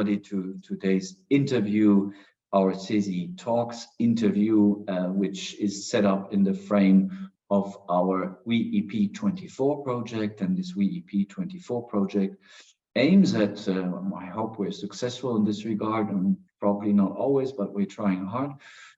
everybody to today's interview, our CESI Talks interview, which is set up in the frame of our WEP24 project. And this WEP24 project aims at, I hope we're successful in this regard, and probably not always, but we're trying hard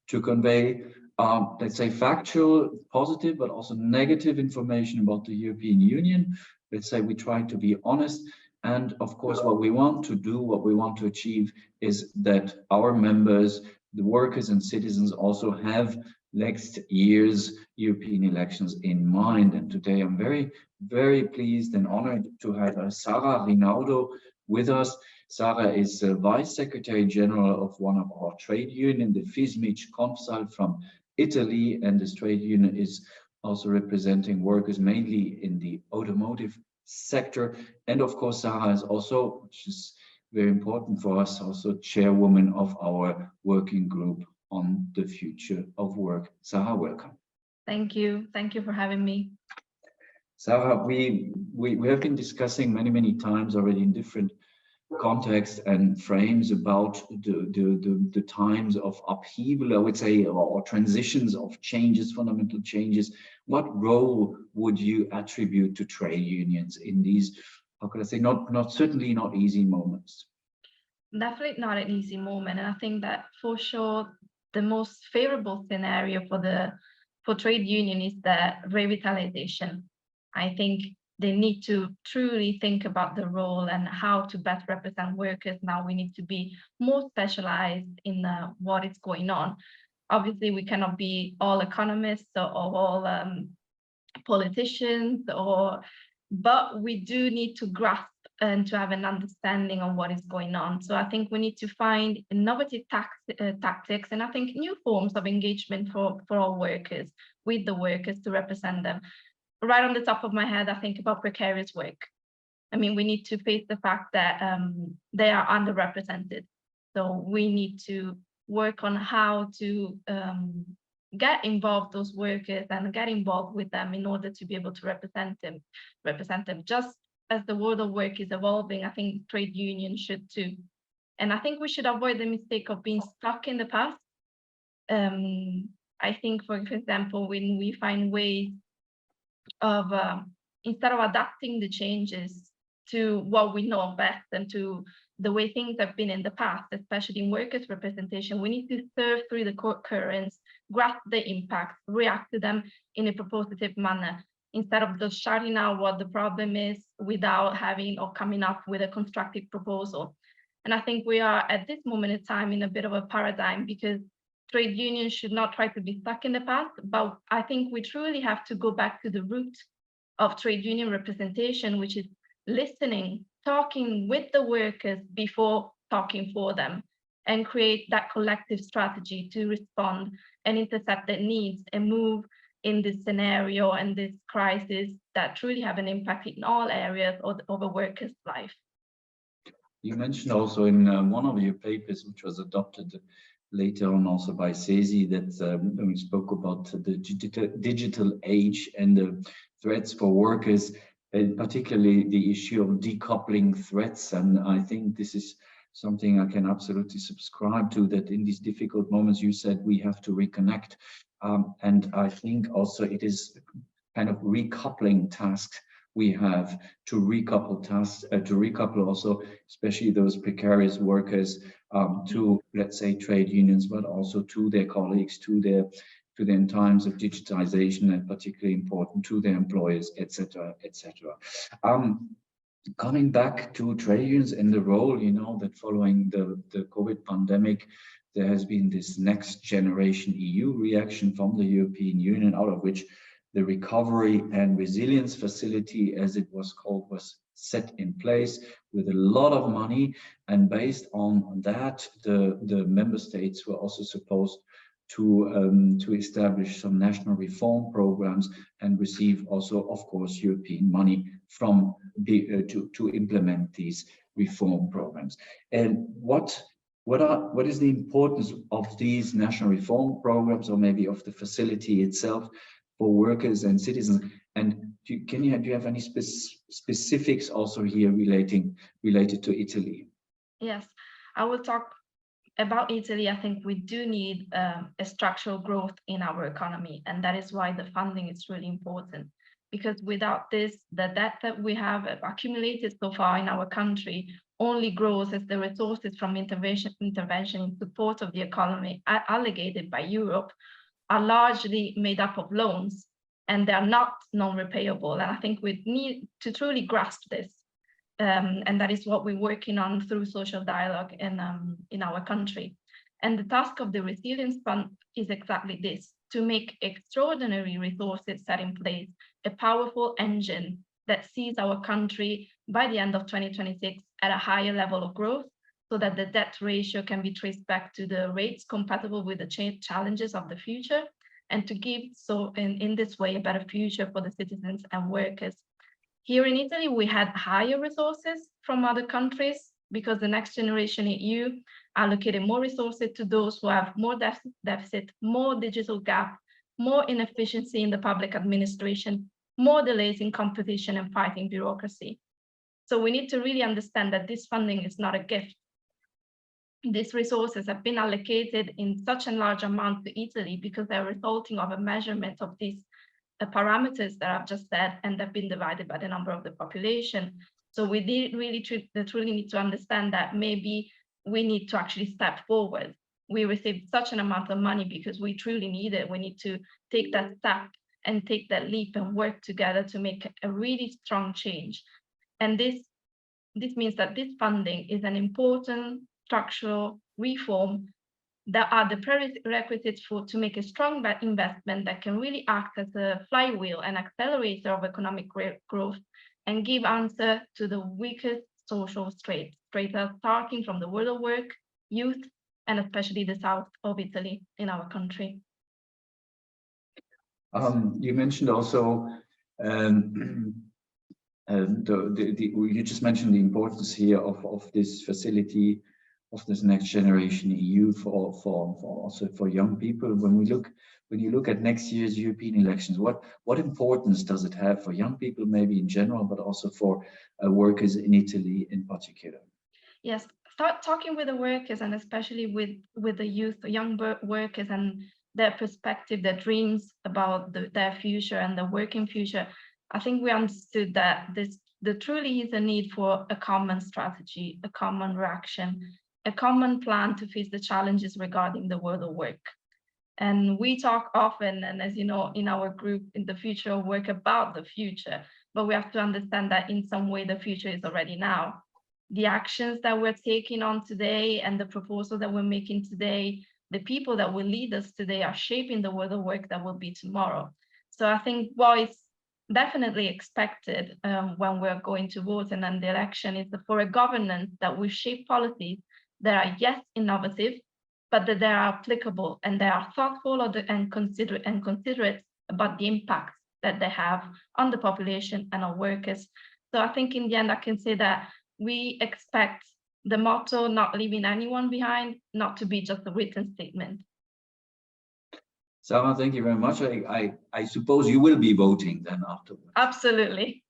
to convey, let's say, factual, positive, but also negative information about the European Union. Let's say we try to be honest. And of course, what we want to do, what we want to achieve is that our members, the workers and citizens also have next year's European elections in mind. And today I'm very, very pleased and honored to have Sara Rinaudo with us. Sara is Vice Secretary General of one of our trade unions, the FISMIC Confsal from Italy, and this trade union is also representing workers mainly in the automotive sector. And of course, Sara is also, which is very important for us, also chairwoman of our working group on the future of work. Sara, welcome. Thank you. Thank you for having me. Sara, we have been discussing many times already in different contexts and frames about the times of upheaval, I would say, or transitions of changes, fundamental changes. What role would you attribute to trade unions in these, how could I say, certainly not easy moments? Definitely not an easy moment. And I think that for sure, the most favorable scenario for trade union is the revitalization. I think they need to truly think about the role and how to best represent workers. Now we need to be more specialized in what is going on. Obviously, we cannot be all economists or all politicians, but we do need to grasp and to have an understanding of what is going on. So I think we need to find innovative tactics, and I think new forms of engagement for our workers, with the workers, to represent them. Right on the top of my head, I think about precarious work. I mean, we need to face the fact that they are underrepresented. So we need to work on how to get involved those workers and get involved with them in order to be able to represent them. Just as the world of work is evolving, I think trade unions should too. And I think we should avoid the mistake of being stuck in the past. I think, for example, when we find ways of, instead of adapting the changes to what we know best and to the way things have been in the past, especially in workers' representation, we need to surf through the currents, grasp the impacts, react to them in a propositive manner, instead of just shouting out what the problem is without having or coming up with a constructive proposal. And I think we are at this moment in time in a bit of a paradigm, because trade unions should not try to be stuck in the past, but I think we truly have to go back to the root of trade union representation, which is listening, talking with the workers before talking for them, and create that collective strategy to respond and intercept their needs and move in this scenario and this crisis that truly have an impact in all areas of a worker's life. You mentioned also in one of your papers, which was adopted later on also by CESI, that when we spoke about the digital age and the threats for workers, and particularly the issue of decoupling threats. And I think this is something I can absolutely subscribe to, that in these difficult moments, you said we have to reconnect. And I think also it is kind of recoupling tasks we have to recouple tasks, to recouple also, especially those precarious workers, to, let's say, trade unions, but also to their colleagues, to their in times of digitization, and particularly important to their employers, etc., etc. Coming back to trade unions and the role, you know, that following the COVID pandemic, there has been this next generation EU reaction from the European Union, out of which the Recovery and Resilience Facility, as it was called, was set in place with a lot of money. And based on that, the member states were also supposed to establish some national reform programs and receive also, of course, European money from to implement these reform programs. And what is the importance of these national reform programs, or maybe of the facility itself, for workers and citizens? And do you have any specifics also here related to Italy? Yes, I will talk about Italy. I think we do need a structural growth in our economy, and that is why the funding is really important. Because without this, the debt that we have accumulated so far in our country only grows as the resources from intervention in support of the economy allocated by Europe are largely made up of loans, and they are not non-repayable. And I think we need to truly grasp this. And that is what we're working on through social dialogue in our country. And the task of the Resilience Fund is exactly this: to make extraordinary resources set in place, a powerful engine that sees our country by the end of 2026 at a higher level of growth, so that the debt ratio can be traced back to the rates compatible with the challenges of the future, and to give in this way a better future for the citizens and workers. Here in Italy, we had higher resources from other countries because the Next Generation EU allocated more resources to those who have more deficit, more digital gap, more inefficiency in the public administration, more delays in competition and fighting bureaucracy. So we need to really understand that this funding is not a gift. These resources have been allocated in such a large amount to Italy because they're resulting of a measurement of these parameters that I've just said, and they've been divided by the number of the population. So we really truly need to understand that maybe we need to actually step forward. We received such an amount of money because we truly need it. We need to take that step and take that leap and work together to make a really strong change. And this means that this funding is an important structural reform that are the prerequisites to make a strong investment that can really act as a flywheel and accelerator of economic growth and give answer to the weakest social straits, starting from the world of work, youth, and especially the south of Italy in our country. You mentioned also, you just mentioned the importance here of this facility, of this Next Generation EU for also for young people. When you look at next year's European elections, what importance does it have for young people, maybe in general, but also for workers in Italy in particular? Yes, start talking with the workers, and especially with the youth, the young workers, and their perspective, their dreams about their future and the working future. I think we understood that there truly is a need for a common strategy, a common reaction, a common plan to face the challenges regarding the world of work. And we talk often, and as you know, in our group, in the future of work, about the future, but we have to understand that in some way the future is already now. The actions that we're taking on today and the proposals that we're making today, the people that will lead us today are shaping the world of work that will be tomorrow. So I think what is definitely expected when we're going to vote and then the election is for a governance that will shape policies that are, yes, innovative, but that they are applicable and they are thoughtful and considerate about the impact that they have on the population and on workers. So I think in the end, I can say that we expect the motto, not leaving anyone behind, not to be just a written statement. Sara, thank you very much. I suppose you will be voting then afterwards. Absolutely.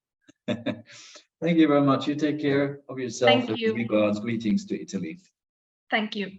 Thank you very much. You take care of yourself. Thank you. Regards, greetings to Italy. Thank you.